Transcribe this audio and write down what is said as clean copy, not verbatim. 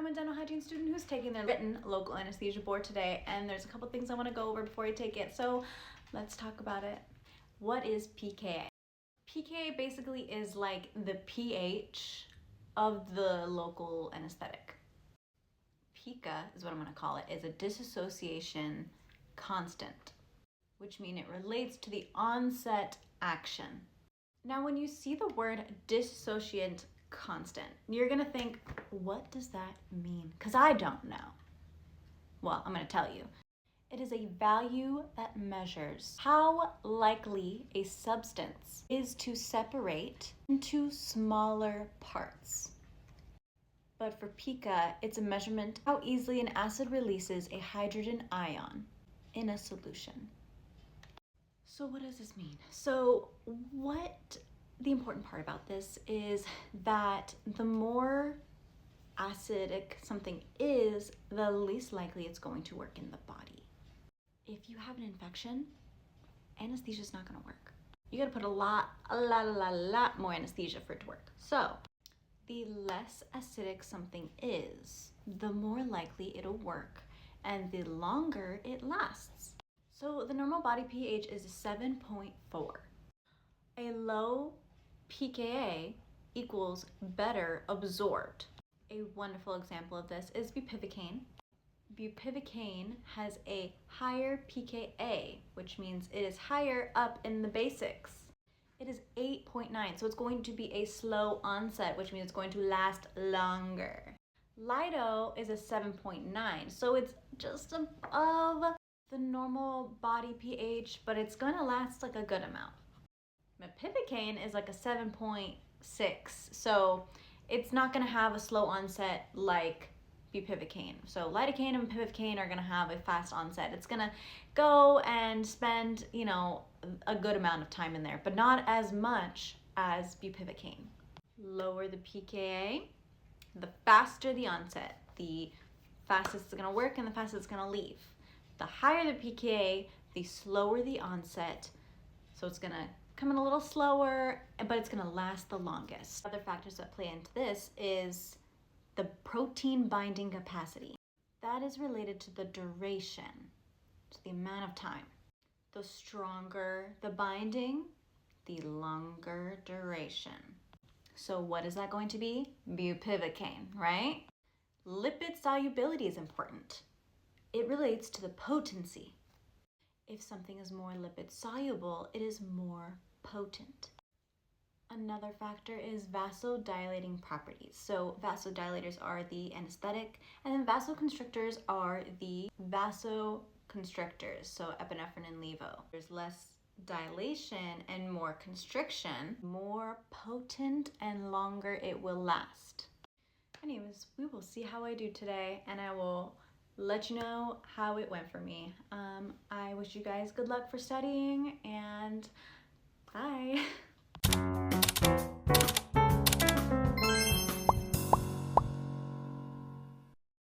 I'm a dental hygiene student who's taking their written local anesthesia board today, and there's a couple things I want to go over before I take it, so let's talk about it. What is pKa? pKa basically is like the pH of the local anesthetic. pKa is what I'm going to call it, is a dissociation constant, which means it relates to the onset action. Now, when you see the word dissociant constant, you're gonna think, what does that mean? Because I don't know. Well, I'm gonna tell you. It is a value that measures how likely a substance is to separate into smaller parts. But for pKa, it's a measurement how easily an acid releases a hydrogen ion in a solution. So what does this mean? So the important part about this is that the more acidic something is, the least likely it's going to work in the body. If you have an infection, anesthesia is not going to work. You got to put a lot more anesthesia for it to work. So the less acidic something is, the more likely it'll work and the longer it lasts. So the normal body pH is 7.4. A low pKa equals better absorbed. A wonderful example of this is bupivacaine. Bupivacaine has a higher pKa, which means it is higher up in the basics. It is 8.9, so it's going to be a slow onset, which means it's going to last longer. Lido is a 7.9, so it's just above the normal body pH, but it's gonna last like a good amount. Bupivacaine is like a 7.6, so it's not gonna have a slow onset like bupivacaine. So lidocaine and bupivacaine are gonna have a fast onset. It's gonna go and spend, a good amount of time in there, but not as much as bupivacaine. Lower the pKa, the faster the onset, the fastest it's gonna work and the fastest it's gonna leave. The higher the pKa, the slower the onset, so it's gonna come in a little slower, but it's gonna last the longest. Other factors that play into this is the protein binding capacity. That is related to the duration, to the amount of time. The stronger the binding, the longer duration. So what is that going to be? Bupivacaine, right? Lipid solubility is important. It relates to the potency. If something is more lipid soluble, it is more potent. Another factor is vasodilating properties. So vasodilators are the anesthetic, and then vasoconstrictors are the vasoconstrictors, so epinephrine and levo. There's less dilation and more constriction, more potent and longer it will last. Anyways, we will see how I do today, and I will let you know how it went for me. I wish you guys good luck for studying, and